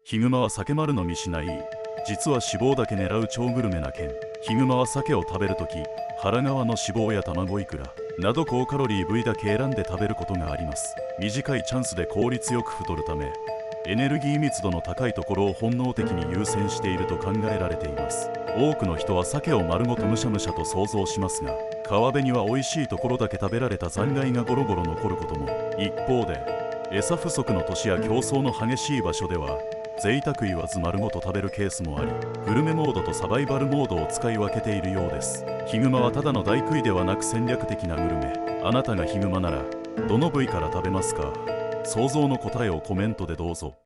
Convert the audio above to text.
ヒグマは酒丸飲みしない。実は脂肪だけ狙う超グルメな県。ヒグマは鮭を食べるとき、腹側の脂肪や卵イクラなど高カロリー部位だけ選んで食べることがあります。短いチャンスで効率よく太るため、エネルギー密度の高いところを本能的に優先していると考えられています。多くの人は鮭を丸ごとむしゃむしゃと想像しますが、川辺には美味しいところだけ食べられた残骸がゴロゴロ残ることも。一方で、餌不足の都市や競争の激しい場所では贅沢言わず丸ごと食べるケースもあり、グルメモードとサバイバルモードを使い分けているようです。ヒグマはただの大食いではなく戦略的なグルメ。あなたがヒグマならどの部位から食べますか？想像の答えをコメントでどうぞ。